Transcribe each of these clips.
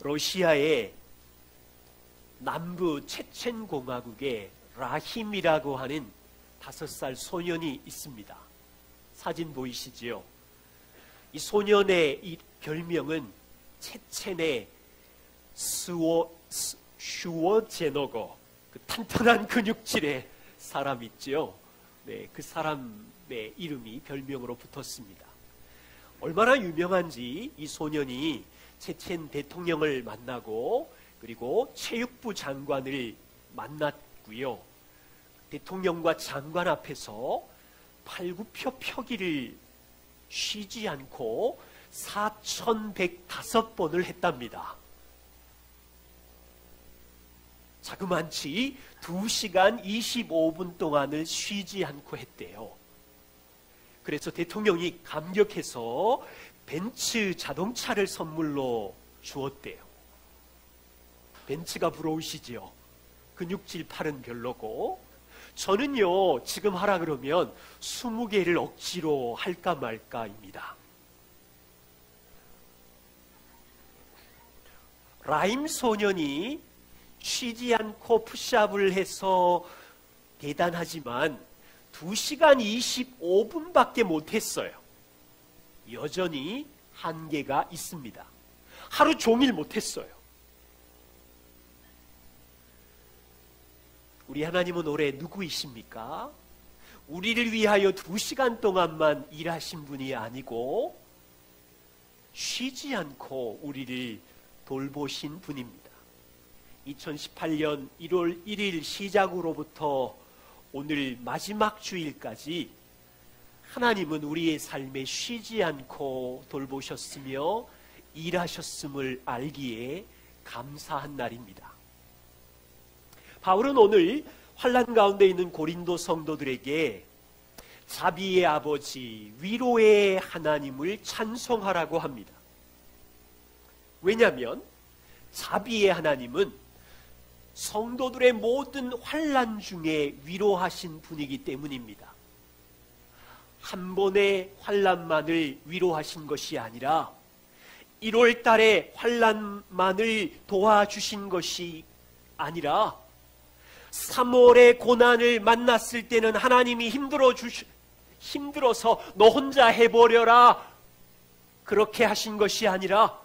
러시아의 남부 체첸 공화국에 라힘이라고 하는 5살 소년이 있습니다. 사진 보이시지요? 이 소년의 이 별명은 체첸의 슈워제너거, 그 탄탄한 근육질의 사람 있죠. 네, 그 사람의 이름이 별명으로 붙었습니다. 얼마나 유명한지 이 소년이 체첸 대통령을 만나고 그리고 체육부 장관을 만났고요. 대통령과 장관 앞에서 팔굽혀펴기를 쉬지 않고 4,105번을 했답니다. 자그만치 2시간 25분 동안을 쉬지 않고 했대요. 그래서 대통령이 감격해서 벤츠 자동차를 선물로 주었대요. 벤츠가 부러우시지요? 근육질 팔은 별로고. 저는요, 지금 하라 그러면 20개를 억지로 할까 말까입니다. 라임 소년이 쉬지 않고 푸시업을 해서 대단하지만 2시간 25분밖에 못했어요. 여전히 한계가 있습니다. 하루 종일 못했어요. 우리 하나님은 올해 누구이십니까? 우리를 위하여 2시간 동안만 일하신 분이 아니고 쉬지 않고 우리를 돌보신 분입니다. 2018년 1월 1일 시작으로부터 오늘 마지막 주일까지 하나님은 우리의 삶에 쉬지 않고 돌보셨으며 일하셨음을 알기에 감사한 날입니다. 바울은 오늘 환난 가운데 있는 고린도 성도들에게 자비의 아버지, 위로의 하나님을 찬송하라고 합니다. 왜냐하면 자비의 하나님은 성도들의 모든 환난 중에 위로하신 분이기 때문입니다. 한 번의 환난만을 위로하신 것이 아니라 1월 달에 환난만을 도와주신 것이 아니라 3월의 고난을 만났을 때는 하나님이 힘들어서 너 혼자 해버려라 그렇게 하신 것이 아니라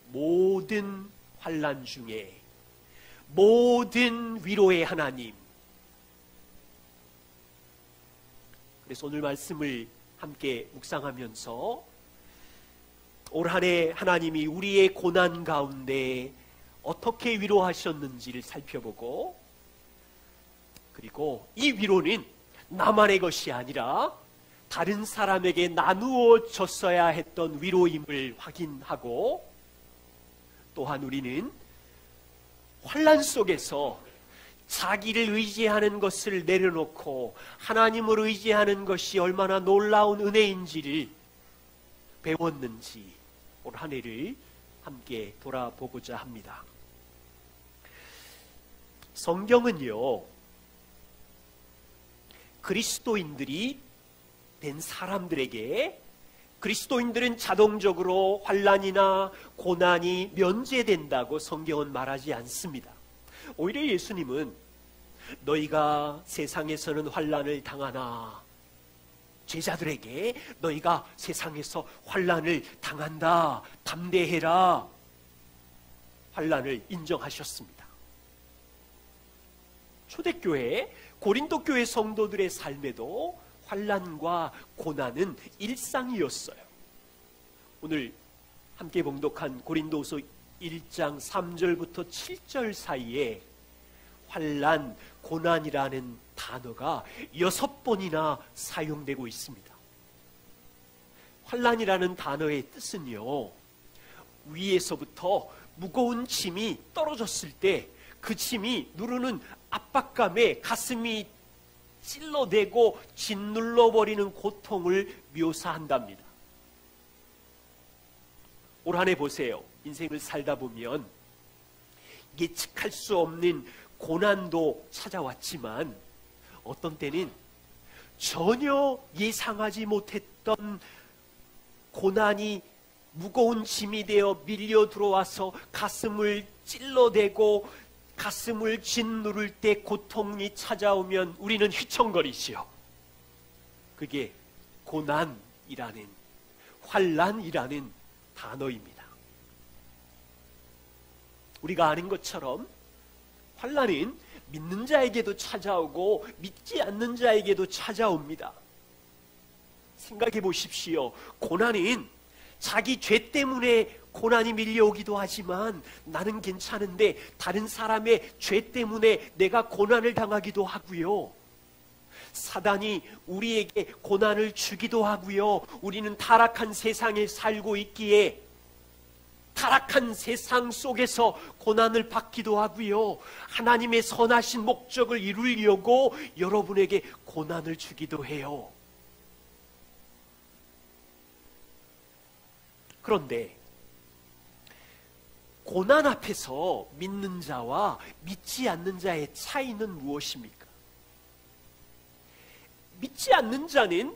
모든 환난 중에 모든 위로의 하나님. 그래서 오늘 말씀을 함께 묵상하면서 올 한 해 하나님이 우리의 고난 가운데 어떻게 위로하셨는지를 살펴보고, 그리고 이 위로는 나만의 것이 아니라 다른 사람에게 나누어 줬어야 했던 위로임을 확인하고, 또한 우리는 환난 속에서 자기를 의지하는 것을 내려놓고 하나님을 의지하는 것이 얼마나 놀라운 은혜인지를 배웠는지 올 한 해를 함께 돌아보고자 합니다. 성경은요, 그리스도인들이 된 사람들에게 그리스도인들은 자동적으로 환난이나 고난이 면제된다고 성경은 말하지 않습니다. 오히려 예수님은 너희가 세상에서는 환난을 당하나 제자들에게 너희가 세상에서 환난을 당한다, 담대해라, 환난을 인정하셨습니다. 초대교회, 고린도 교회 성도들의 삶에도 환난과 고난은 일상이었어요. 오늘 함께 봉독한 고린도후서 1장 3절부터 7절 사이에 환난, 고난이라는 단어가 6번이나 사용되고 있습니다. 환난이라는 단어의 뜻은요, 위에서부터 무거운 짐이 떨어졌을 때 그 짐이 누르는 압박감에 가슴이 찔러대고 짓눌러버리는 고통을 묘사한답니다. 올 한 해 보세요. 인생을 살다 보면 예측할 수 없는 고난도 찾아왔지만 어떤 때는 전혀 예상하지 못했던 고난이 무거운 짐이 되어 밀려 들어와서 가슴을 찔러대고 가슴을 짓누를 때 고통이 찾아오면 우리는 휘청거리지요. 그게 고난이라는, 환난이라는 단어입니다. 우리가 아는 것처럼 환난은 믿는 자에게도 찾아오고 믿지 않는 자에게도 찾아옵니다. 생각해 보십시오. 고난은 자기 죄 때문에 고난이 밀려오기도 하지만 나는 괜찮은데 다른 사람의 죄 때문에 내가 고난을 당하기도 하고요. 사단이 우리에게 고난을 주기도 하고요. 우리는 타락한 세상에 살고 있기에 타락한 세상 속에서 고난을 받기도 하고요. 하나님의 선하신 목적을 이루려고 여러분에게 고난을 주기도 해요. 그런데 고난 앞에서 믿는 자와 믿지 않는 자의 차이는 무엇입니까? 믿지 않는 자는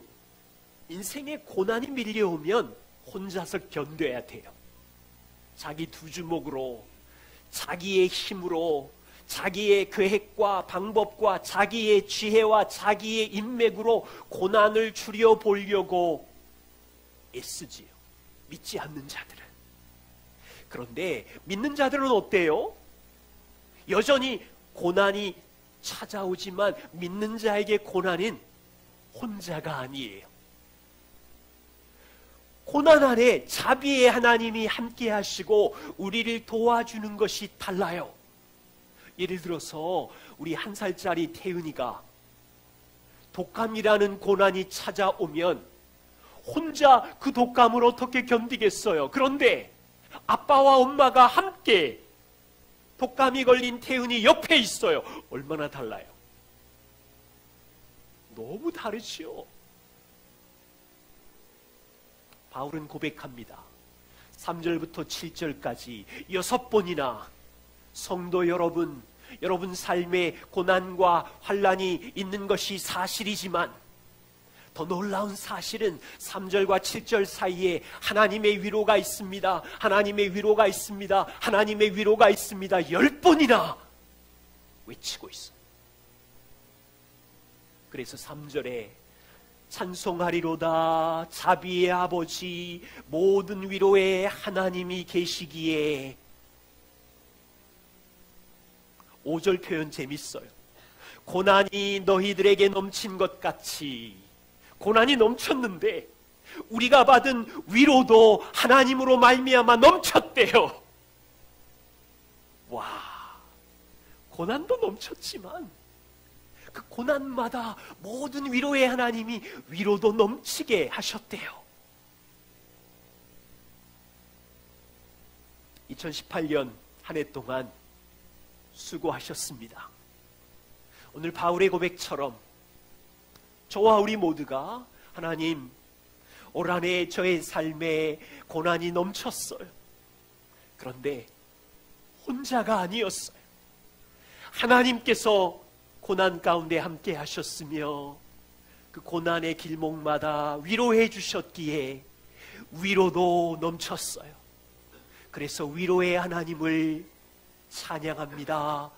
인생에 고난이 밀려오면 혼자서 견뎌야 돼요. 자기 두 주먹으로, 자기의 힘으로, 자기의 계획과 방법과 자기의 지혜와 자기의 인맥으로 고난을 줄여보려고 애쓰지요. 믿지 않는 자들은. 그런데 믿는 자들은 어때요? 여전히 고난이 찾아오지만 믿는 자에게 고난은 혼자가 아니에요. 고난 안에 자비의 하나님이 함께 하시고 우리를 도와주는 것이 달라요. 예를 들어서 우리 1살짜리 태은이가 독감이라는 고난이 찾아오면 혼자 그 독감을 어떻게 견디겠어요? 그런데 아빠와 엄마가 함께 독감이 걸린 태은이 옆에 있어요. 얼마나 달라요? 너무 다르지요. 바울은 고백합니다. 3절부터 7절까지 6번이나 성도 여러분, 여러분 삶에 고난과 환난이 있는 것이 사실이지만 더 놀라운 사실은 3절과 7절 사이에 하나님의 위로가 있습니다. 하나님의 위로가 있습니다. 하나님의 위로가 있습니다. 10번이나 외치고 있어요. 그래서 3절에 찬송하리로다 자비의 아버지 모든 위로의 하나님이 계시기에. 5절 표현 재밌어요. 고난이 너희들에게 넘친 것 같이. 고난이 넘쳤는데 우리가 받은 위로도 하나님으로 말미암아 넘쳤대요. 와, 고난도 넘쳤지만 그 고난마다 모든 위로의 하나님이 위로도 넘치게 하셨대요. 2018년 한 해 동안 수고하셨습니다. 오늘 바울의 고백처럼 저와 우리 모두가 하나님, 올 한 해 저의 삶에 고난이 넘쳤어요. 그런데 혼자가 아니었어요. 하나님께서 고난 가운데 함께 하셨으며 그 고난의 길목마다 위로해 주셨기에 위로도 넘쳤어요. 그래서 위로의 하나님을 찬양합니다.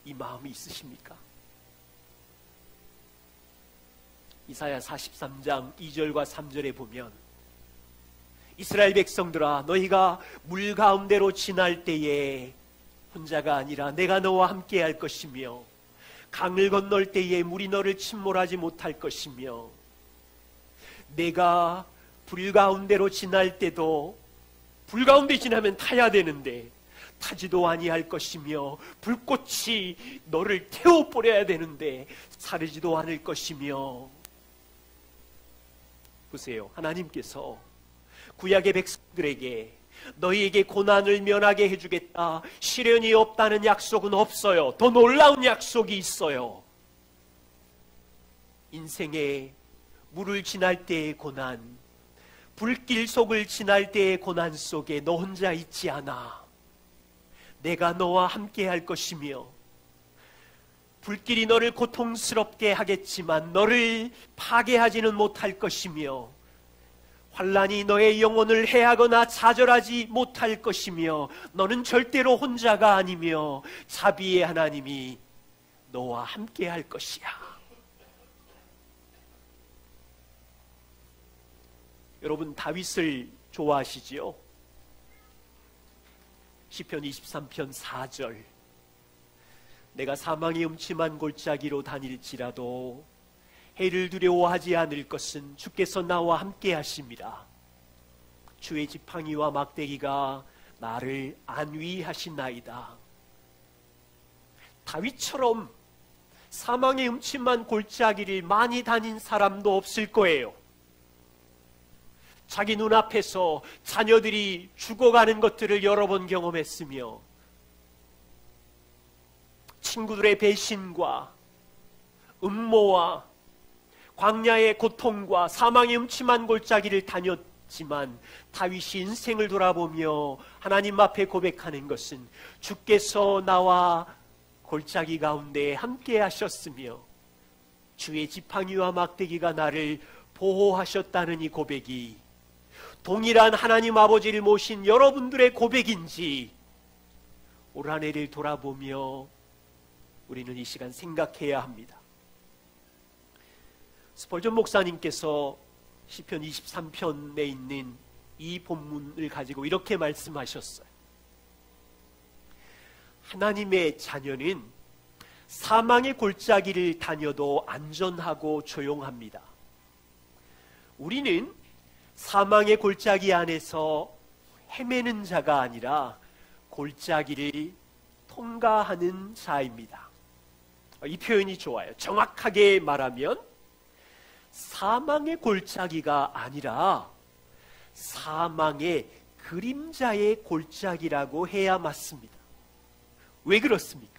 이 마음이 있으십니까? 이사야 43장 2절과 3절에 보면 이스라엘 백성들아 너희가 물 가운데로 지날 때에 혼자가 아니라 내가 너와 함께 할 것이며 강을 건널 때에 물이 너를 침몰하지 못할 것이며 내가 불 가운데로 지날 때도 불 가운데 지나면 타야 되는데 타지도 아니할 것이며 불꽃이 너를 태워버려야 되는데 사르지도 않을 것이며. 보세요. 하나님께서 구약의 백성들에게 너희에게 고난을 면하게 해주겠다, 시련이 없다는 약속은 없어요. 더 놀라운 약속이 있어요. 인생에 물을 지날 때의 고난, 불길 속을 지날 때의 고난 속에 너 혼자 있지 않아. 내가 너와 함께 할 것이며 불길이 너를 고통스럽게 하겠지만 너를 파괴하지는 못할 것이며 환난이 너의 영혼을 해하거나 좌절하지 못할 것이며 너는 절대로 혼자가 아니며 자비의 하나님이 너와 함께 할 것이야. 여러분, 다윗을 좋아하시지요? 시편 23편 4절, 내가 사망의 음침한 골짜기로 다닐지라도 해를 두려워하지 않을 것은 주께서 나와 함께 하심이라. 주의 지팡이와 막대기가 나를 안위하시나이다. 다윗처럼 사망의 음침한 골짜기를 많이 다닌 사람도 없을 거예요. 자기 눈앞에서 자녀들이 죽어가는 것들을 여러 번 경험했으며 친구들의 배신과 음모와 광야의 고통과 사망의 음침한 골짜기를 다녔지만 다윗이 인생을 돌아보며 하나님 앞에 고백하는 것은 주께서 나와 골짜기 가운데 함께 하셨으며 주의 지팡이와 막대기가 나를 보호하셨다는 이 고백이 동일한 하나님 아버지를 모신 여러분들의 고백인지 올 한 해를 돌아보며 우리는 이 시간 생각해야 합니다. 스펄전 목사님께서 시편 23편에 있는 이 본문을 가지고 이렇게 말씀하셨어요. 하나님의 자녀는 사망의 골짜기를 다녀도 안전하고 조용합니다. 우리는 사망의 골짜기 안에서 헤매는 자가 아니라 골짜기를 통과하는 자입니다. 이 표현이 좋아요. 정확하게 말하면 사망의 골짜기가 아니라 사망의 그림자의 골짜기라고 해야 맞습니다. 왜 그렇습니까?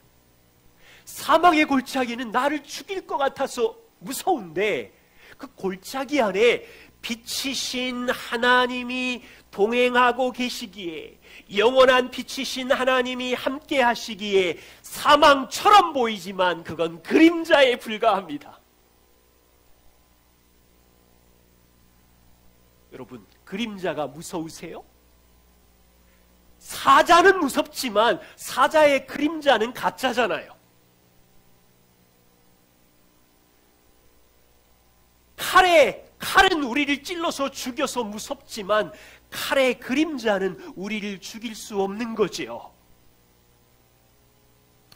사망의 골짜기는 나를 죽일 것 같아서 무서운데 그 골짜기 안에 빛이신 하나님이 동행하고 계시기에, 영원한 빛이신 하나님이 함께 하시기에 사망처럼 보이지만 그건 그림자에 불과합니다. 여러분, 그림자가 무서우세요? 사자는 무섭지만 사자의 그림자는 가짜잖아요. 칼은 우리를 찔러서 죽여서 무섭지만 칼의 그림자는 우리를 죽일 수 없는 거지요.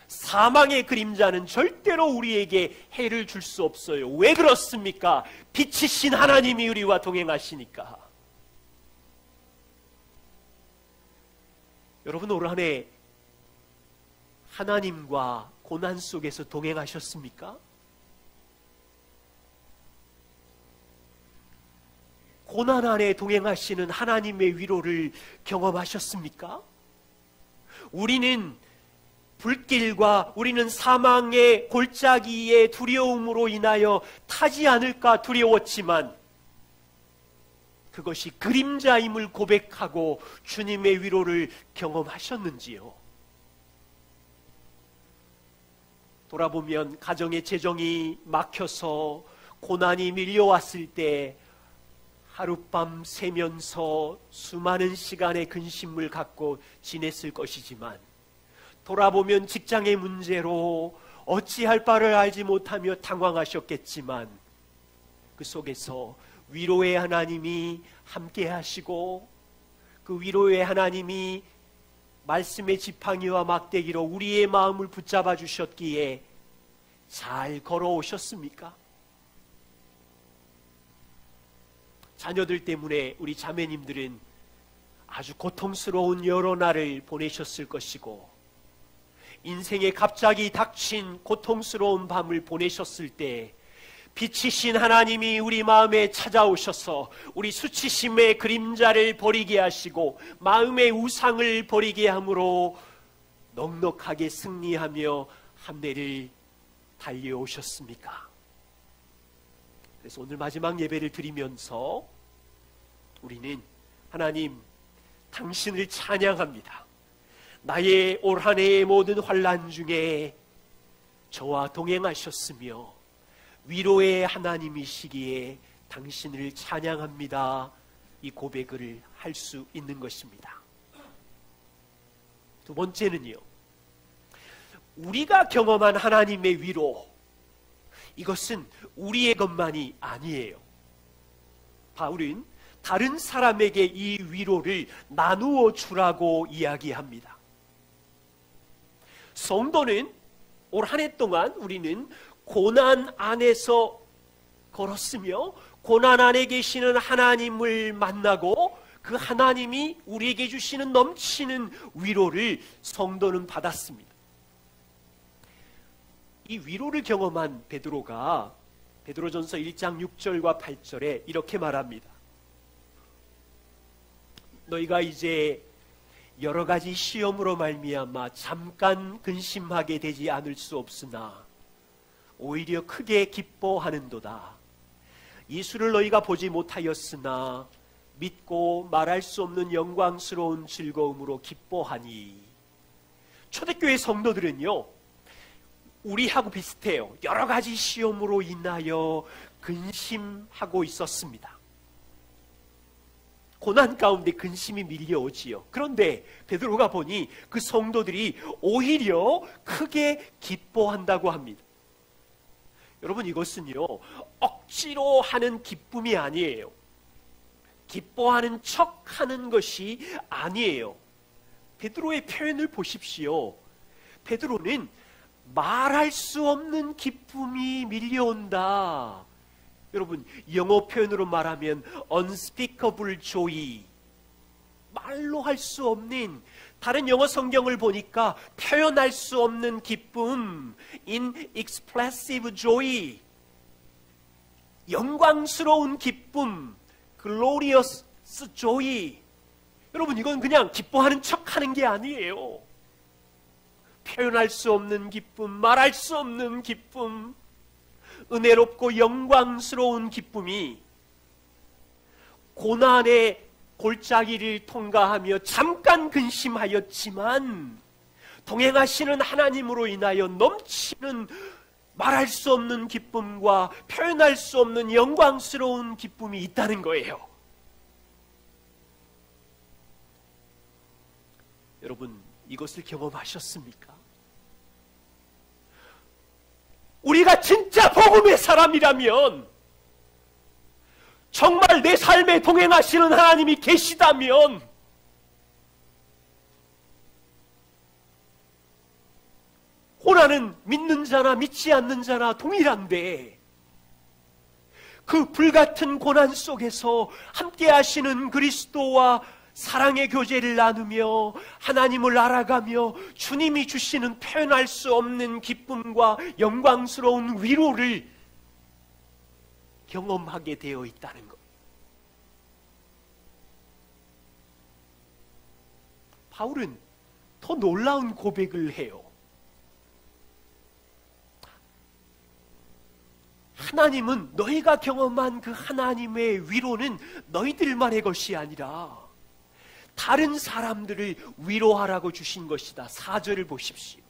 사망의 그림자는 절대로 우리에게 해를 줄 수 없어요. 왜 그렇습니까? 빛이신 하나님이 우리와 동행하시니까. 여러분, 올 한 해 하나님과 고난 속에서 동행하셨습니까? 고난 안에 동행하시는 하나님의 위로를 경험하셨습니까? 우리는 불길과 우리는 사망의 골짜기의 두려움으로 인하여 타지 않을까 두려웠지만 그것이 그림자임을 고백하고 주님의 위로를 경험하셨는지요? 돌아보면 가정의 재정이 막혀서 고난이 밀려왔을 때 하룻밤 새면서 수많은 시간의 근심을 갖고 지냈을 것이지만 돌아보면 직장의 문제로 어찌할 바를 알지 못하며 당황하셨겠지만 그 속에서 위로의 하나님이 함께 하시고 그 위로의 하나님이 말씀의 지팡이와 막대기로 우리의 마음을 붙잡아 주셨기에 잘 걸어오셨습니까? 자녀들 때문에 우리 자매님들은 아주 고통스러운 여러 날을 보내셨을 것이고 인생에 갑자기 닥친 고통스러운 밤을 보내셨을 때 빛이신 하나님이 우리 마음에 찾아오셔서 우리 수치심의 그림자를 버리게 하시고 마음의 우상을 버리게 함으로 넉넉하게 승리하며 한 해를 달려오셨습니까? 그래서 오늘 마지막 예배를 드리면서 우리는 하나님, 당신을 찬양합니다. 나의 올 한 해의 모든 환난 중에 저와 동행하셨으며 위로의 하나님이시기에 당신을 찬양합니다. 이 고백을 할 수 있는 것입니다. 두 번째는요, 우리가 경험한 하나님의 위로, 이것은 우리의 것만이 아니에요. 바울은 다른 사람에게 이 위로를 나누어 주라고 이야기합니다. 성도는 올 한 해 동안 우리는 고난 안에서 걸었으며 고난 안에 계시는 하나님을 만나고 그 하나님이 우리에게 주시는 넘치는 위로를 성도는 받았습니다. 이 위로를 경험한 베드로가 베드로전서 1장 6절과 8절에 이렇게 말합니다. 너희가 이제 여러 가지 시험으로 말미암아 잠깐 근심하게 되지 않을 수 없으나 오히려 크게 기뻐하는도다. 예수를 너희가 보지 못하였으나 믿고 말할 수 없는 영광스러운 즐거움으로 기뻐하니. 초대교회 성도들은요, 우리하고 비슷해요. 여러 가지 시험으로 인하여 근심하고 있었습니다. 고난 가운데 근심이 밀려오지요. 그런데 베드로가 보니 그 성도들이 오히려 크게 기뻐한다고 합니다. 여러분, 이것은요, 억지로 하는 기쁨이 아니에요. 기뻐하는 척하는 것이 아니에요. 베드로의 표현을 보십시오. 베드로는 말할 수 없는 기쁨이 밀려온다. 여러분, 영어 표현으로 말하면 unspeakable joy, 말로 할 수 없는, 다른 영어 성경을 보니까 표현할 수 없는 기쁨, inexpressive joy, 영광스러운 기쁨, glorious joy. 여러분, 이건 그냥 기뻐하는 척하는 게 아니에요. 표현할 수 없는 기쁨, 말할 수 없는 기쁨, 은혜롭고 영광스러운 기쁨이 고난의 골짜기를 통과하며 잠깐 근심하였지만 동행하시는 하나님으로 인하여 넘치는 말할 수 없는 기쁨과 표현할 수 없는 영광스러운 기쁨이 있다는 거예요. 여러분, 이것을 경험하셨습니까? 우리가 진짜 복음의 사람이라면, 정말 내 삶에 동행하시는 하나님이 계시다면, 고난은 믿는 자나 믿지 않는 자나 동일한데, 그 불같은 고난 속에서 함께 하시는 그리스도와 사랑의 교제를 나누며 하나님을 알아가며 주님이 주시는 표현할 수 없는 기쁨과 영광스러운 위로를 경험하게 되어 있다는 것. 바울은 더 놀라운 고백을 해요. 하나님은, 너희가 경험한 그 하나님의 위로는 너희들만의 것이 아니라 다른 사람들을 위로하라고 주신 것이다. 4절을 보십시오.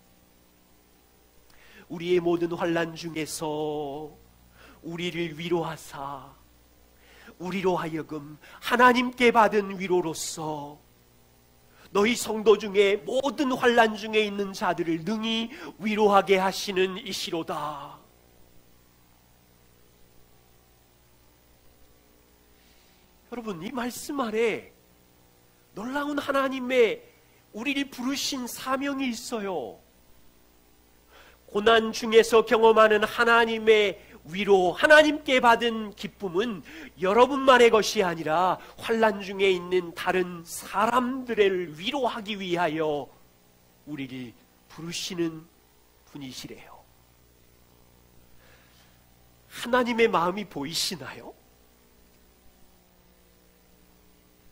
우리의 모든 환난 중에서 우리를 위로하사 우리로 하여금 하나님께 받은 위로로서 너희 성도 중에 모든 환난 중에 있는 자들을 능히 위로하게 하시는 이시로다. 여러분, 이 말씀 안에 놀라운 하나님의 우리를 부르신 사명이 있어요. 고난 중에서 경험하는 하나님의 위로, 하나님께 받은 기쁨은 여러분만의 것이 아니라 환난 중에 있는 다른 사람들을 위로하기 위하여 우리를 부르시는 분이시래요. 하나님의 마음이 보이시나요?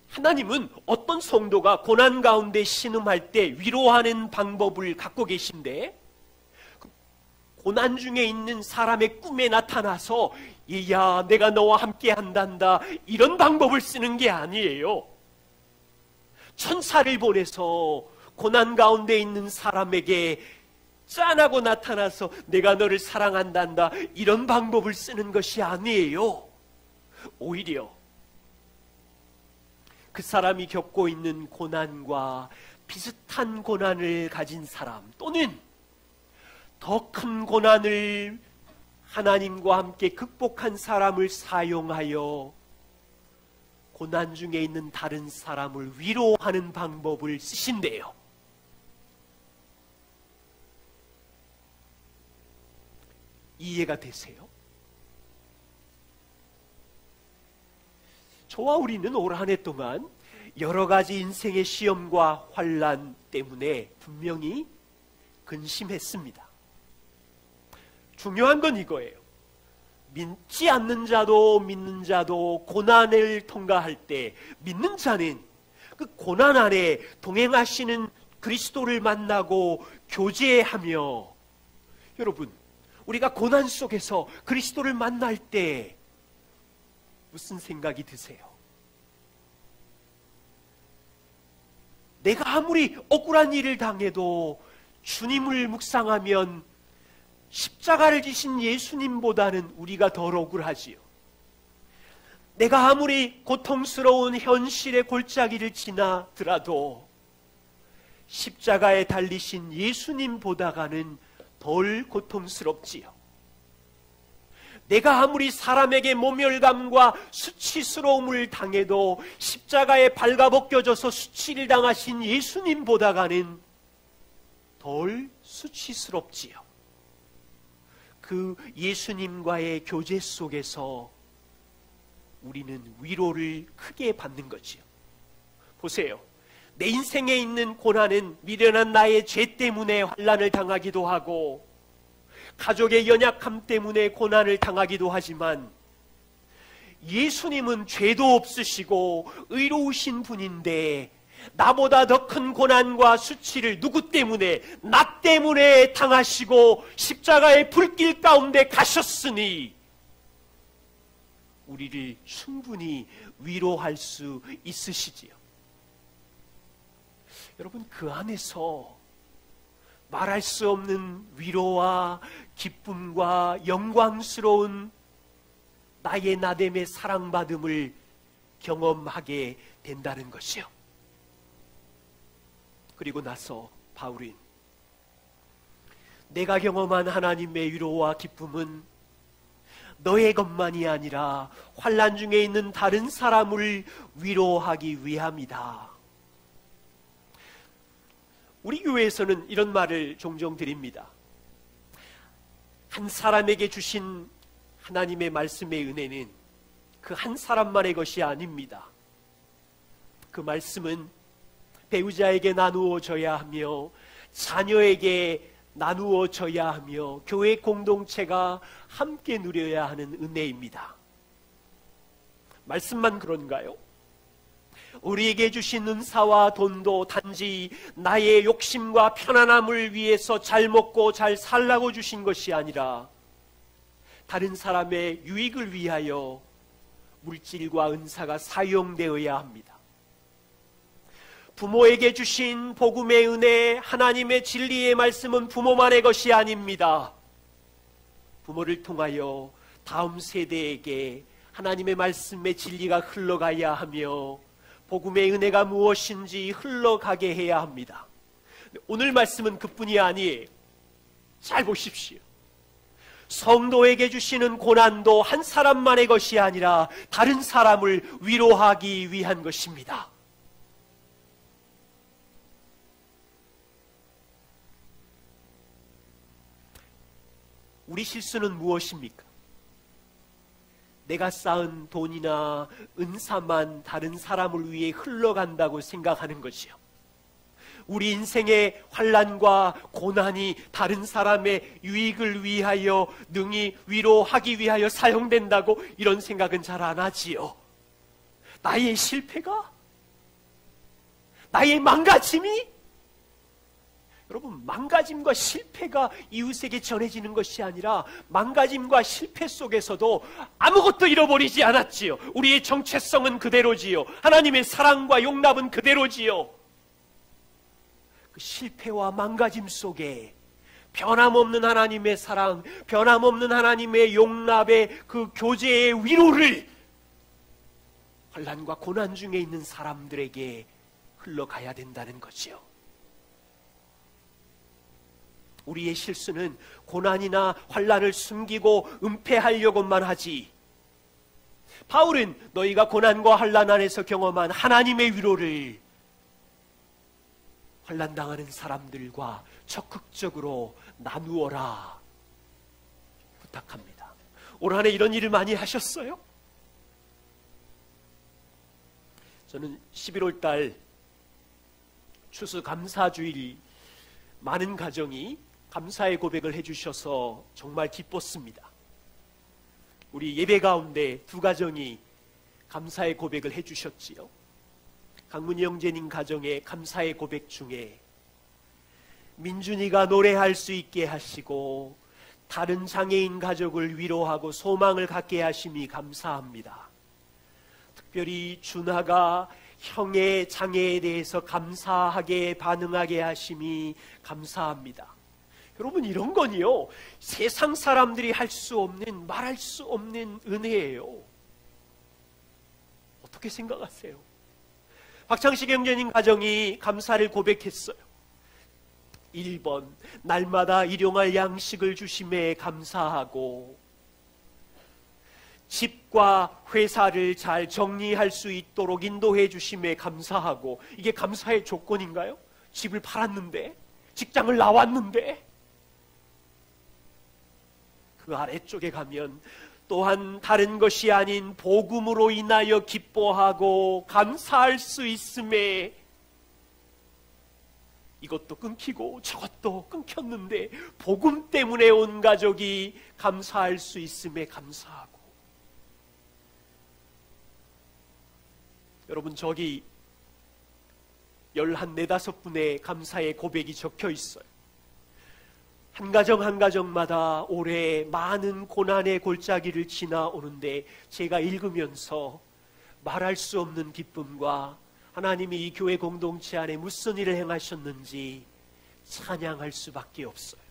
하나님은 어떤 성도가 고난 가운데 신음할 때 위로하는 방법을 갖고 계신데, 고난 중에 있는 사람의 꿈에 나타나서 이야 내가 너와 함께 한단다, 이런 방법을 쓰는 게 아니에요. 천사를 보내서 고난 가운데 있는 사람에게 짠하고 나타나서 내가 너를 사랑한단다, 이런 방법을 쓰는 것이 아니에요. 오히려 그 사람이 겪고 있는 고난과 비슷한 고난을 가진 사람, 또는 더 큰 고난을 하나님과 함께 극복한 사람을 사용하여 고난 중에 있는 다른 사람을 위로하는 방법을 쓰신대요. 이해가 되세요? 저와 우리는 올 한 해 동안 여러 가지 인생의 시험과 환난 때문에 분명히 근심했습니다. 중요한 건 이거예요. 믿지 않는 자도 믿는 자도 고난을 통과할 때 믿는 자는 그 고난 안에 동행하시는 그리스도를 만나고 교제하며, 여러분, 우리가 고난 속에서 그리스도를 만날 때 무슨 생각이 드세요? 내가 아무리 억울한 일을 당해도 주님을 묵상하면 십자가를 지신 예수님보다는 우리가 덜 억울하지요. 내가 아무리 고통스러운 현실의 골짜기를 지나더라도 십자가에 달리신 예수님보다는 덜 고통스럽지요. 내가 아무리 사람에게 모멸감과 수치스러움을 당해도 십자가에 발가벗겨져서 수치를 당하신 예수님보다는 덜 수치스럽지요. 그 예수님과의 교제 속에서 우리는 위로를 크게 받는 거지요. 보세요. 내 인생에 있는 고난은 미련한 나의 죄 때문에 환난을 당하기도 하고, 가족의 연약함 때문에 고난을 당하기도 하지만, 예수님은 죄도 없으시고 의로우신 분인데 나보다 더 큰 고난과 수치를 누구 때문에? 나 때문에 당하시고 십자가의 불길 가운데 가셨으니 우리를 충분히 위로할 수 있으시지요. 여러분, 그 안에서 말할 수 없는 위로와 기쁨과 영광스러운 나의 나됨의 사랑받음을 경험하게 된다는 것이요. 그리고 나서 바울은 내가 경험한 하나님의 위로와 기쁨은 너의 것만이 아니라 환난 중에 있는 다른 사람을 위로하기 위함이다. 우리 교회에서는 이런 말을 종종 드립니다. 한 사람에게 주신 하나님의 말씀의 은혜는 그 한 사람만의 것이 아닙니다. 그 말씀은 배우자에게 나누어져야 하며 자녀에게 나누어져야 하며 교회 공동체가 함께 누려야 하는 은혜입니다. 말씀만 그런가요? 우리에게 주신 은사와 돈도 단지 나의 욕심과 편안함을 위해서 잘 먹고 잘 살라고 주신 것이 아니라 다른 사람의 유익을 위하여 물질과 은사가 사용되어야 합니다. 부모에게 주신 복음의 은혜, 하나님의 진리의 말씀은 부모만의 것이 아닙니다. 부모를 통하여 다음 세대에게 하나님의 말씀의 진리가 흘러가야 하며 복음의 은혜가 무엇인지 흘러가게 해야 합니다. 오늘 말씀은 그뿐이 아니에요. 잘 보십시오. 성도에게 주시는 고난도 한 사람만의 것이 아니라 다른 사람을 위로하기 위한 것입니다. 우리 실수는 무엇입니까? 내가 쌓은 돈이나 은사만 다른 사람을 위해 흘러간다고 생각하는 것이요. 우리 인생의 환난과 고난이 다른 사람의 유익을 위하여 능히 위로하기 위하여 사용된다고 이런 생각은 잘 안 하지요. 나의 실패가? 나의 망가짐이? 여러분, 망가짐과 실패가 이웃에게 전해지는 것이 아니라 망가짐과 실패 속에서도 아무것도 잃어버리지 않았지요. 우리의 정체성은 그대로지요. 하나님의 사랑과 용납은 그대로지요. 그 실패와 망가짐 속에 변함없는 하나님의 사랑, 변함없는 하나님의 용납의 그 교제의 위로를 환난과 고난 중에 있는 사람들에게 흘러가야 된다는 거지요. 우리의 실수는 고난이나 환난을 숨기고 은폐하려고만 하지, 바울은 너희가 고난과 환난 안에서 경험한 하나님의 위로를 환난당하는 사람들과 적극적으로 나누어라 부탁합니다. 올 한 해 이런 일을 많이 하셨어요? 저는 11월 달 추수감사주일 많은 가정이 감사의 고백을 해주셔서 정말 기뻤습니다. 우리 예배 가운데 두 가정이 감사의 고백을 해주셨지요. 강문희 형제님 가정의 감사의 고백 중에 민준이가 노래할 수 있게 하시고 다른 장애인 가족을 위로하고 소망을 갖게 하심이 감사합니다. 특별히 준하가 형의 장애에 대해서 감사하게 반응하게 하심이 감사합니다. 여러분, 이런 건요, 세상 사람들이 할 수 없는, 말할 수 없는 은혜예요. 어떻게 생각하세요? 박창식 형제님 가정이 감사를 고백했어요. 1번, 날마다 일용할 양식을 주심에 감사하고, 집과 회사를 잘 정리할 수 있도록 인도해 주심에 감사하고. 이게 감사의 조건인가요? 집을 팔았는데, 직장을 나왔는데. 그 아래쪽에 가면 또한 다른 것이 아닌 복음으로 인하여 기뻐하고 감사할 수 있음에, 이것도 끊기고 저것도 끊겼는데 복음 때문에 온 가족이 감사할 수 있음에 감사하고. 여러분, 저기 14~15분의 감사의 고백이 적혀 있어요. 한 가정 한 가정마다 올해 많은 고난의 골짜기를 지나오는데 제가 읽으면서 말할 수 없는 기쁨과 하나님이 이 교회 공동체 안에 무슨 일을 행하셨는지 찬양할 수밖에 없어요.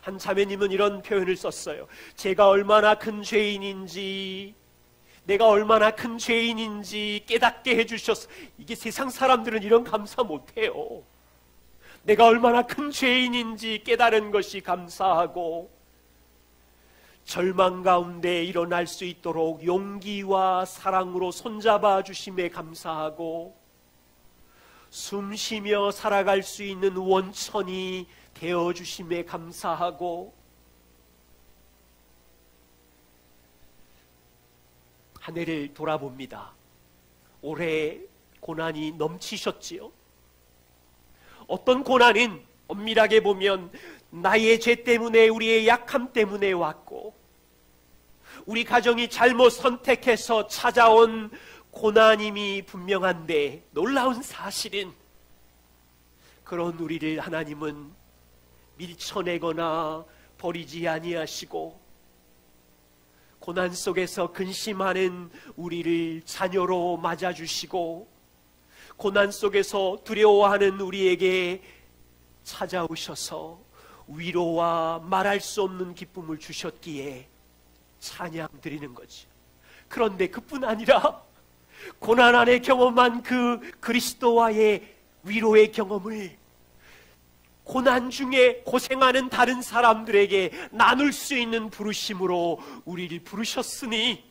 한 자매님은 이런 표현을 썼어요. 제가 얼마나 큰 죄인인지, 내가 얼마나 큰 죄인인지 깨닫게 해주셨어. 이게 세상 사람들은 이런 감사 못해요. 내가 얼마나 큰 죄인인지 깨달은 것이 감사하고, 절망 가운데 일어날 수 있도록 용기와 사랑으로 손잡아 주심에 감사하고, 숨 쉬며 살아갈 수 있는 원천이 되어 주심에 감사하고, 한 해를 돌아봅니다. 올해 고난이 넘치셨지요? 어떤 고난은 엄밀하게 보면 나의 죄 때문에, 우리의 약함 때문에 왔고, 우리 가정이 잘못 선택해서 찾아온 고난임이 분명한데, 놀라운 사실은 그런 우리를 하나님은 밀쳐내거나 버리지 아니하시고, 고난 속에서 근심하는 우리를 자녀로 맞아주시고, 고난 속에서 두려워하는 우리에게 찾아오셔서 위로와 말할 수 없는 기쁨을 주셨기에 찬양 드리는 거죠. 그런데 그뿐 아니라 고난 안에 경험한 그 그리스도와의 위로의 경험을 고난 중에 고생하는 다른 사람들에게 나눌 수 있는 부르심으로 우리를 부르셨으니,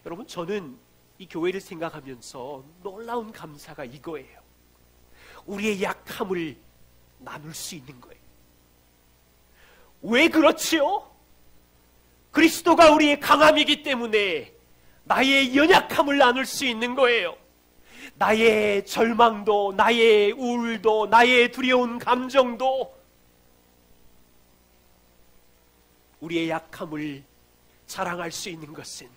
여러분, 저는 이 교회를 생각하면서 놀라운 감사가 이거예요. 우리의 약함을 나눌 수 있는 거예요. 왜 그렇지요? 그리스도가 우리의 강함이기 때문에 나의 연약함을 나눌 수 있는 거예요. 나의 절망도, 나의 우울도, 나의 두려운 감정도, 우리의 약함을 자랑할 수 있는 것은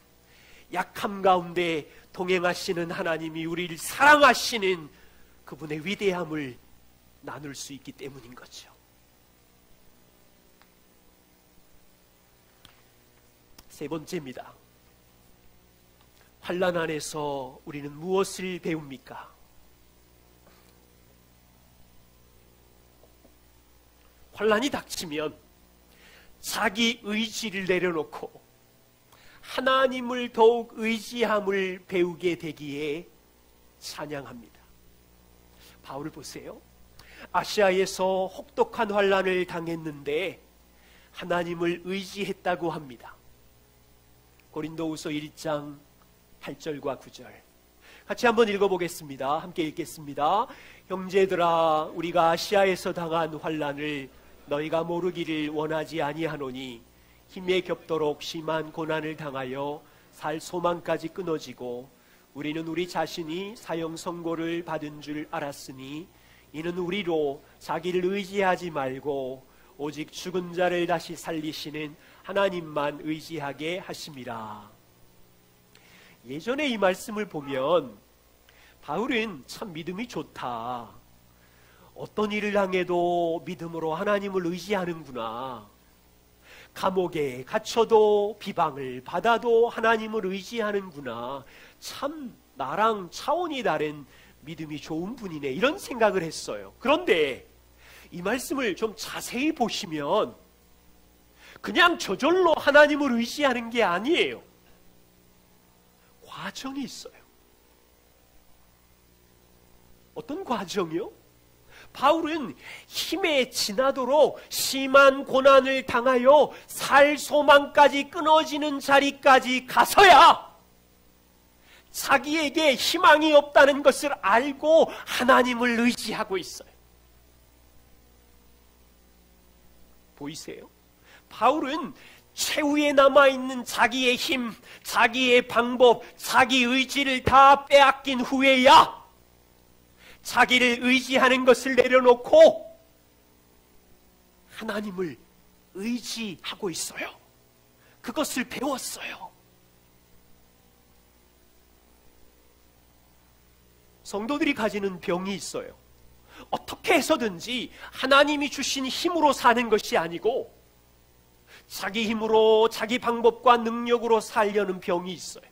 약함 가운데 동행하시는 하나님이 우리를 사랑하시는 그분의 위대함을 나눌 수 있기 때문인 거죠. 세 번째입니다. 환난 안에서 우리는 무엇을 배웁니까? 환난이 닥치면 자기 의지를 내려놓고 하나님을 더욱 의지함을 배우게 되기에 찬양합니다. 바울을 보세요. 아시아에서 혹독한 환난을 당했는데 하나님을 의지했다고 합니다. 고린도후서 1장 8절과 9절 같이 한번 읽어보겠습니다. 함께 읽겠습니다. 형제들아, 우리가 아시아에서 당한 환난을 너희가 모르기를 원하지 아니하노니 힘에 겹도록 심한 고난을 당하여 살 소망까지 끊어지고 우리는 우리 자신이 사형 선고를 받은 줄 알았으니 이는 우리로 자기를 의지하지 말고 오직 죽은 자를 다시 살리시는 하나님만 의지하게 하심이라. 예전에 이 말씀을 보면 바울은 참 믿음이 좋다. 어떤 일을 당해도 믿음으로 하나님을 의지하는구나. 감옥에 갇혀도 비방을 받아도 하나님을 의지하는구나. 참 나랑 차원이 다른 믿음이 좋은 분이네, 이런 생각을 했어요. 그런데 이 말씀을 좀 자세히 보시면 그냥 저절로 하나님을 의지하는 게 아니에요. 과정이 있어요. 어떤 과정이요? 바울은 힘에 지나도록 심한 고난을 당하여 살 소망까지 끊어지는 자리까지 가서야 자기에게 희망이 없다는 것을 알고 하나님을 의지하고 있어요. 보이세요? 바울은 최후에 남아있는 자기의 힘, 자기의 방법, 자기 의지를 다 빼앗긴 후에야 자기를 의지하는 것을 내려놓고 하나님을 의지하고 있어요. 그것을 배웠어요. 성도들이 가지는 병이 있어요. 어떻게 해서든지 하나님이 주신 힘으로 사는 것이 아니고 자기 힘으로, 자기 방법과 능력으로 살려는 병이 있어요.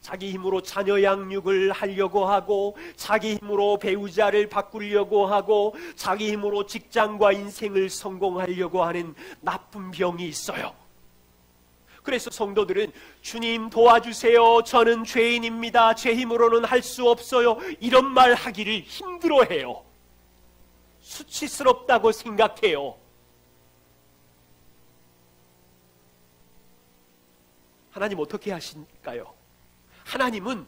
자기 힘으로 자녀 양육을 하려고 하고, 자기 힘으로 배우자를 바꾸려고 하고, 자기 힘으로 직장과 인생을 성공하려고 하는 나쁜 병이 있어요. 그래서 성도들은 주님 도와주세요, 저는 죄인입니다, 제 힘으로는 할 수 없어요, 이런 말 하기를 힘들어해요. 수치스럽다고 생각해요. 하나님 어떻게 하실까요? 하나님은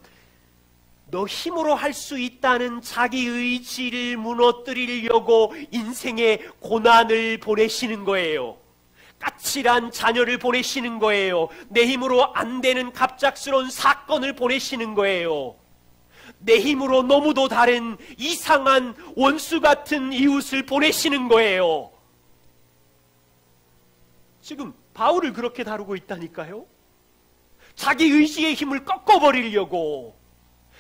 너 힘으로 할 수 있다는 자기 의지를 무너뜨리려고 인생의 고난을 보내시는 거예요. 까칠한 자녀를 보내시는 거예요. 내 힘으로 안 되는 갑작스러운 사건을 보내시는 거예요. 내 힘으로 너무도 다른 이상한 원수 같은 이웃을 보내시는 거예요. 지금 바울을 그렇게 다루고 있다니까요. 자기 의지의 힘을 꺾어버리려고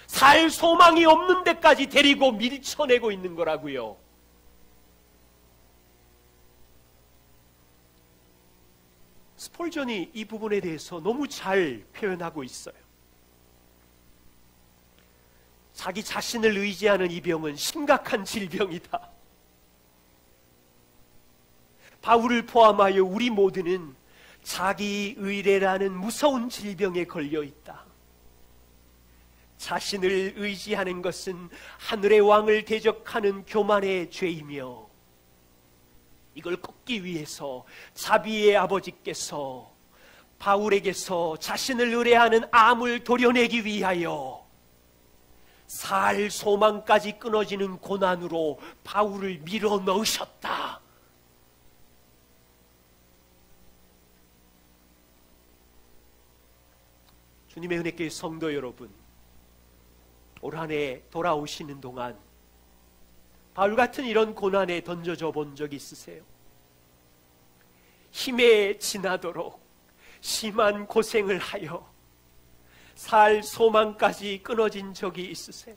살 소망이 없는 데까지 데리고 밀쳐내고 있는 거라고요. 스폴전이 이 부분에 대해서 너무 잘 표현하고 있어요. 자기 자신을 의지하는 이 병은 심각한 질병이다. 바울을 포함하여 우리 모두는 자기 의례라는 무서운 질병에 걸려 있다. 자신을 의지하는 것은 하늘의 왕을 대적하는 교만의 죄이며, 이걸 꺾기 위해서 자비의 아버지께서 바울에게서 자신을 의뢰하는 암을 도려내기 위하여 살 소망까지 끊어지는 고난으로 바울을 밀어 넣으셨다. 주님의 은혜교회 성도 여러분, 올 한 해 돌아오시는 동안 바울 같은 이런 고난에 던져져 본 적 있으세요? 힘에 지나도록 심한 고생을 하여 살 소망까지 끊어진 적이 있으세요?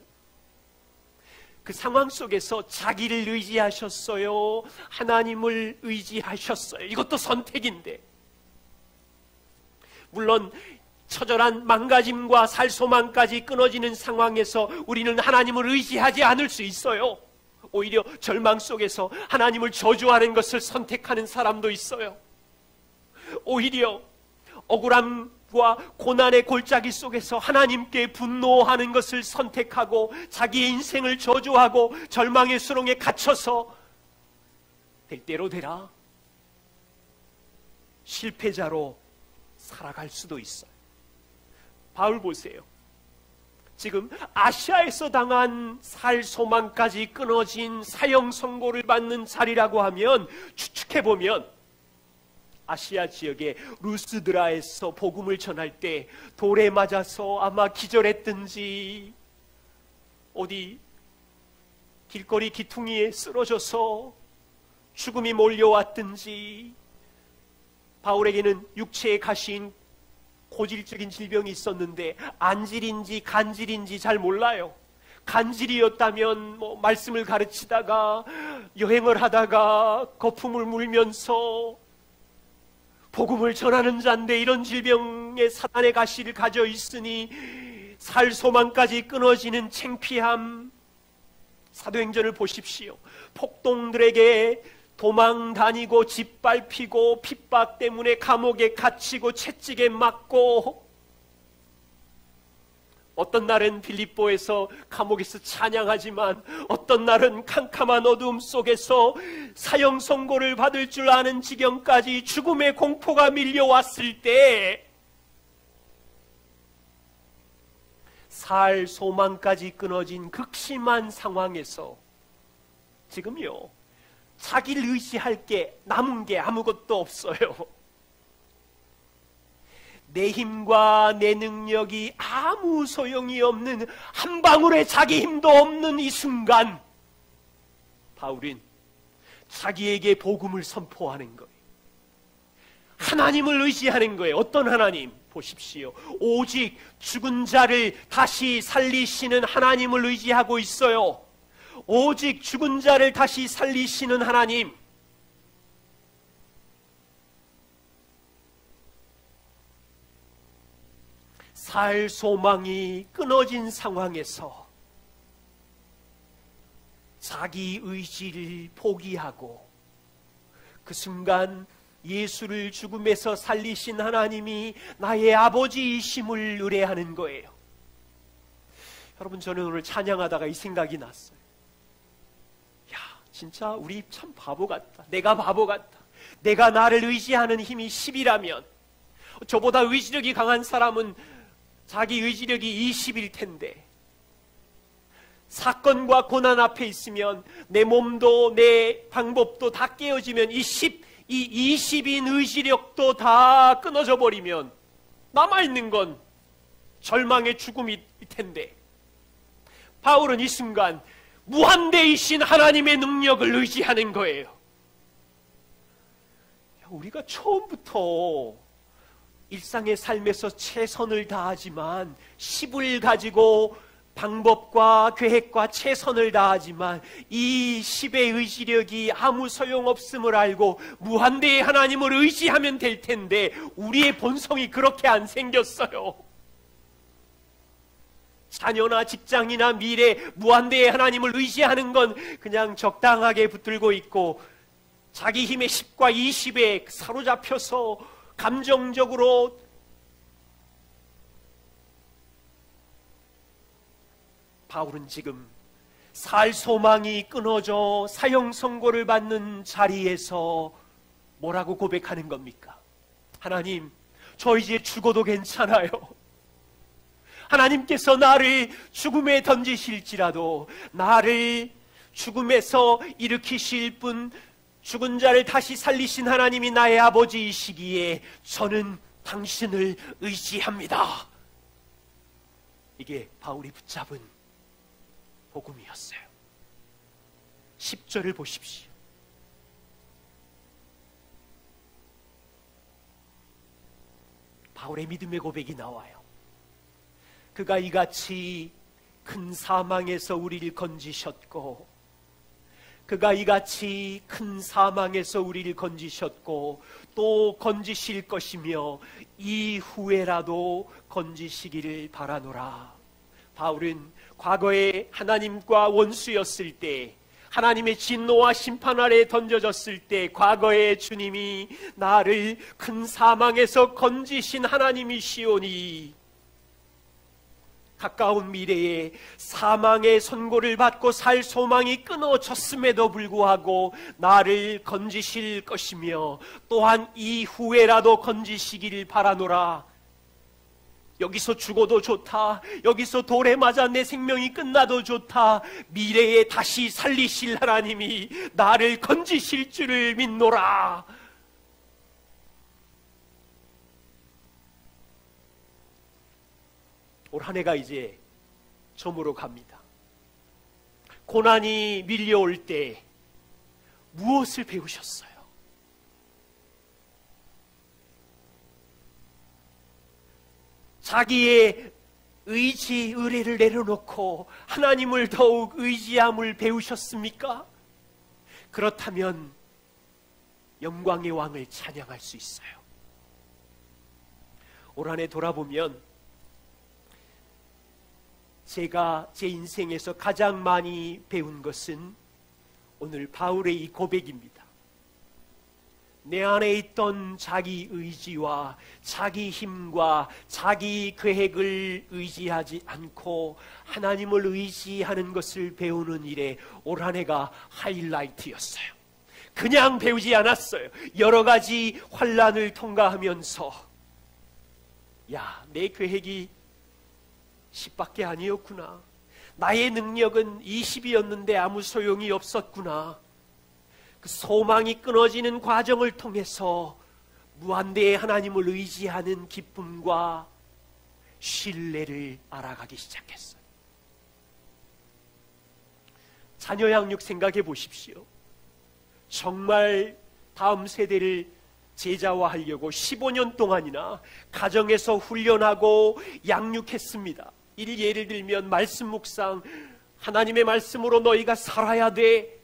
그 상황 속에서 자기를 의지하셨어요? 하나님을 의지하셨어요? 이것도 선택인데, 물론 처절한 망가짐과 살 소망까지 끊어지는 상황에서 우리는 하나님을 의지하지 않을 수 있어요. 오히려 절망 속에서 하나님을 저주하는 것을 선택하는 사람도 있어요. 오히려 억울함과 고난의 골짜기 속에서 하나님께 분노하는 것을 선택하고 자기의 인생을 저주하고 절망의 수렁에 갇혀서 될 대로 되라, 실패자로 살아갈 수도 있어요. 바울 보세요. 지금 아시아에서 당한 살 소망까지 끊어진 사형 선고를 받는 자리라고 하면, 추측해보면 아시아 지역의 루스드라에서 복음을 전할 때 돌에 맞아서 아마 기절했든지 어디 길거리 기퉁이에 쓰러져서 죽음이 몰려왔든지, 바울에게는 육체에 가시인 고질적인 질병이 있었는데 안질인지 간질인지 잘 몰라요. 간질이었다면 말씀을 가르치다가 여행을 하다가 거품을 물면서 복음을 전하는 자인데 이런 질병의 사단의 가시를 가져 있으니 살 소망까지 끊어지는 창피함. 사도행전을 보십시오. 폭동들에게 도망 다니고 짓밟히고 핍박 때문에 감옥에 갇히고 채찍에 맞고, 어떤 날은 빌립보에서 감옥에서 찬양하지만 어떤 날은 캄캄한 어두움 속에서 사형 선고를 받을 줄 아는 지경까지 죽음의 공포가 밀려왔을 때 살 소망까지 끊어진 극심한 상황에서 지금요, 자기를 의지할 게 남은 게 아무것도 없어요. 내 힘과 내 능력이 아무 소용이 없는, 한 방울의 자기 힘도 없는 이 순간, 바울은 자기에게 복음을 선포하는 거예요. 하나님을 의지하는 거예요. 어떤 하나님? 보십시오. 오직 죽은 자를 다시 살리시는 하나님을 의지하고 있어요. 오직 죽은 자를 다시 살리시는 하나님. 살 소망이 끊어진 상황에서 자기 의지를 포기하고 그 순간 예수를 죽음에서 살리신 하나님이 나의 아버지이심을 의뢰하는 거예요. 여러분, 저는 오늘 찬양하다가 이 생각이 났어요. 야, 진짜 우리 참 바보 같다. 내가 바보 같다. 내가 나를 의지하는 힘이 10이라면 저보다 의지력이 강한 사람은 자기 의지력이 20일 텐데, 사건과 고난 앞에 있으면 내 몸도 내 방법도 다 깨어지면 이 20인 의지력도 다 끊어져 버리면 남아있는 건 절망의 죽음일 텐데, 바울은 이 순간 무한대이신 하나님의 능력을 의지하는 거예요. 우리가 처음부터 일상의 삶에서 최선을 다하지만, 10을 가지고 방법과 계획과 최선을 다하지만 이 10의 의지력이 아무 소용없음을 알고 무한대의 하나님을 의지하면 될 텐데, 우리의 본성이 그렇게 안 생겼어요. 자녀나 직장이나 미래, 무한대의 하나님을 의지하는 건 그냥 적당하게 붙들고 있고, 자기 힘의 10과 20에 사로잡혀서 감정적으로 바울은 지금 살 소망이 끊어져 사형 선고를 받는 자리에서 뭐라고 고백하는 겁니까? 하나님, 저 이제 죽어도 괜찮아요. 하나님께서 나를 죽음에 던지실지라도 나를 죽음에서 일으키실 분, 죽은 자를 다시 살리신 하나님이 나의 아버지이시기에 저는 당신을 의지합니다. 이게 바울이 붙잡은 복음이었어요. 10절을 보십시오. 바울의 믿음의 고백이 나와요. 그가 이같이 큰 사망에서 우리를 건지셨고, 그가 이같이 큰 사망에서 우리를 건지셨고 또 건지실 것이며 이후에라도 건지시기를 바라노라. 바울은 과거에 하나님과 원수였을 때 하나님의 진노와 심판 아래 던져졌을 때 과거에 주님이 나를 큰 사망에서 건지신 하나님이시오니 가까운 미래에 사망의 선고를 받고 살 소망이 끊어졌음에도 불구하고 나를 건지실 것이며 또한 이후에라도 건지시기를 바라노라. 여기서 죽어도 좋다. 여기서 돌에 맞아 내 생명이 끝나도 좋다. 미래에 다시 살리실 하나님이 나를 건지실 줄을 믿노라. 올 한 해가 이제 저물어 갑니다. 고난이 밀려올 때 무엇을 배우셨어요? 자기의 의지, 의뢰를 내려놓고 하나님을 더욱 의지함을 배우셨습니까? 그렇다면 영광의 왕을 찬양할 수 있어요. 올 한 해 돌아보면 제가 제 인생에서 가장 많이 배운 것은 오늘 바울의 이 고백입니다. 내 안에 있던 자기 의지와 자기 힘과 자기 계획을 의지하지 않고 하나님을 의지하는 것을 배우는 일에 올 한 해가 하이라이트였어요. 그냥 배우지 않았어요. 여러 가지 환난을 통과하면서 내 계획이 10밖에 아니었구나. 나의 능력은 20이었는데 아무 소용이 없었구나. 그 소망이 끊어지는 과정을 통해서 무한대의 하나님을 의지하는 기쁨과 신뢰를 알아가기 시작했어요. 자녀 양육 생각해 보십시오. 정말 다음 세대를 제자화하려고 15년 동안이나 가정에서 훈련하고 양육했습니다. 예를 들면 말씀 묵상, 하나님의 말씀으로 너희가 살아야 돼.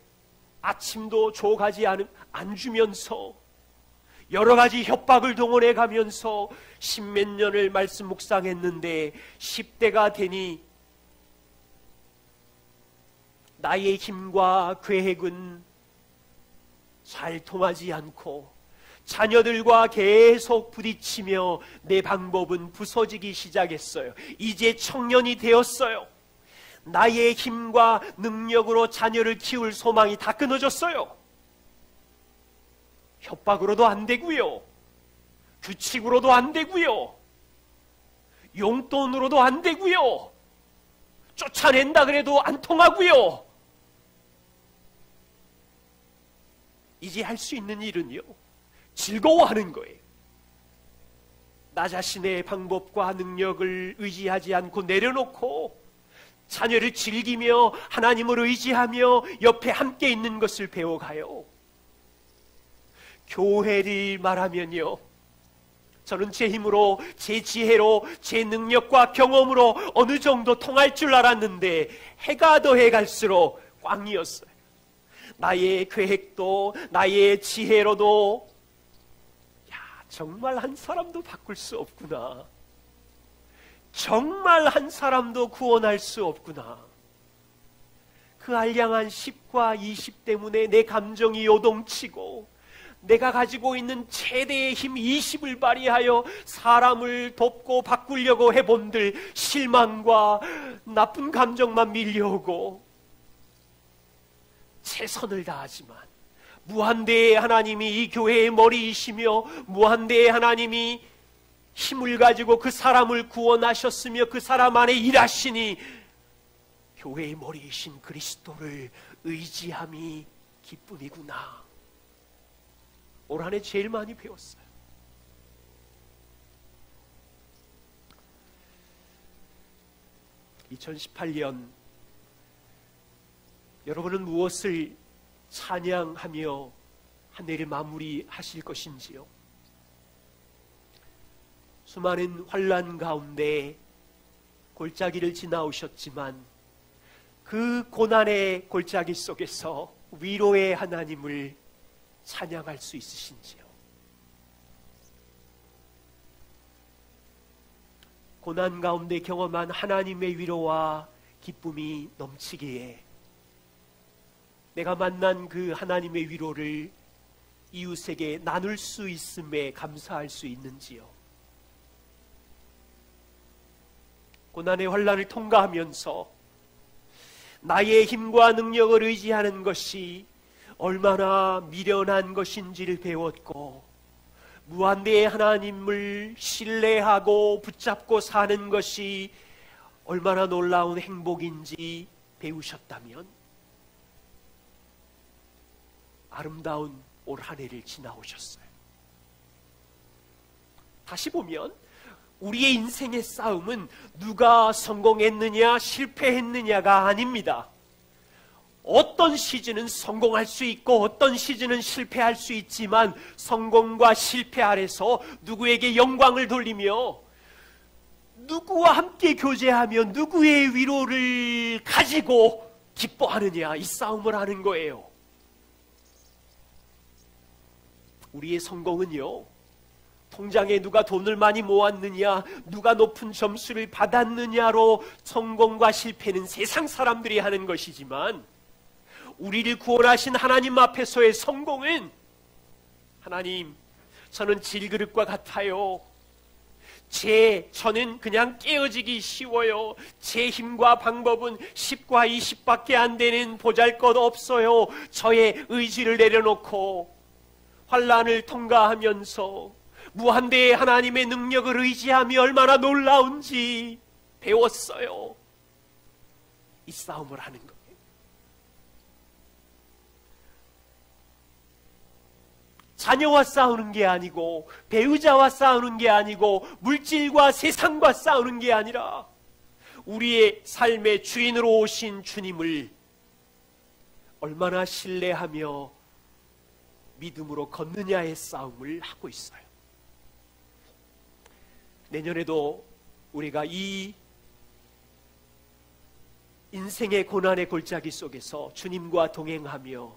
아침도 줘가지 안 주면서 여러 가지 협박을 동원해 가면서 10몇 년을 말씀 묵상했는데 10대가 되니 나의 힘과 계획은 잘 통하지 않고 자녀들과 계속 부딪히며 내 방법은 부서지기 시작했어요. 이제 청년이 되었어요. 나의 힘과 능력으로 자녀를 키울 소망이 다 끊어졌어요. 협박으로도 안 되고요. 규칙으로도 안 되고요. 용돈으로도 안 되고요. 쫓아낸다 그래도 안 통하고요. 이제 할 수 있는 일은요, 즐거워하는 거예요. 나 자신의 방법과 능력을 의지하지 않고 내려놓고 자녀를 즐기며 하나님을 의지하며 옆에 함께 있는 것을 배워가요. 교회를 말하면요, 저는 제 힘으로, 제 지혜로, 제 능력과 경험으로 어느 정도 통할 줄 알았는데 해가 더해갈수록 꽝이었어요. 나의 계획도 나의 지혜로도 정말 한 사람도 바꿀 수 없구나. 정말 한 사람도 구원할 수 없구나. 그 알량한 10과 20 때문에 내 감정이 요동치고 내가 가지고 있는 최대의 힘 20을 발휘하여 사람을 돕고 바꾸려고 해본들 실망과 나쁜 감정만 밀려오고 최선을 다하지만 무한대의 하나님이 이 교회의 머리이시며 무한대의 하나님이 힘을 가지고 그 사람을 구원하셨으며 그 사람 안에 일하시니 교회의 머리이신 그리스도를 의지함이 기쁨이구나. 올 한 해 제일 많이 배웠어요. (2018년) 여러분은 무엇을 찬양하며 한 해를 마무리하실 것인지요? 수많은 환난 가운데 골짜기를 지나오셨지만 그 고난의 골짜기 속에서 위로의 하나님을 찬양할 수 있으신지요? 고난 가운데 경험한 하나님의 위로와 기쁨이 넘치기에 내가 만난 그 하나님의 위로를 이웃에게 나눌 수 있음에 감사할 수 있는지요? 고난의 환난을 통과하면서 나의 힘과 능력을 의지하는 것이 얼마나 미련한 것인지를 배웠고, 무한대의 하나님을 신뢰하고 붙잡고 사는 것이 얼마나 놀라운 행복인지 배우셨다면 아름다운 올 한 해를 지나오셨어요. 다시 보면 우리의 인생의 싸움은 누가 성공했느냐 실패했느냐가 아닙니다. 어떤 시즌은 성공할 수 있고 어떤 시즌은 실패할 수 있지만, 성공과 실패 아래서 누구에게 영광을 돌리며 누구와 함께 교제하며 누구의 위로를 가지고 기뻐하느냐, 이 싸움을 하는 거예요. 우리의 성공은요, 통장에 누가 돈을 많이 모았느냐, 누가 높은 점수를 받았느냐로 성공과 실패는 세상 사람들이 하는 것이지만, 우리를 구원하신 하나님 앞에서의 성공은, 하나님, 저는 질그릇과 같아요. 저는 그냥 깨어지기 쉬워요. 제 힘과 방법은 10과 20밖에 안 되는 보잘것 없어요. 저의 의지를 내려놓고 환난을 통과하면서 무한대의 하나님의 능력을 의지하며 얼마나 놀라운지 배웠어요. 이 싸움을 하는 거예요. 자녀와 싸우는 게 아니고, 배우자와 싸우는 게 아니고, 물질과 세상과 싸우는 게 아니라 우리의 삶의 주인으로 오신 주님을 얼마나 신뢰하며 믿음으로 걷느냐의 싸움을 하고 있어요. 내년에도 우리가 이 인생의 고난의 골짜기 속에서 주님과 동행하며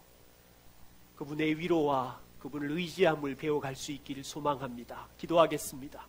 그분의 위로와 그분을 의지함을 배워갈 수 있기를 소망합니다. 기도하겠습니다.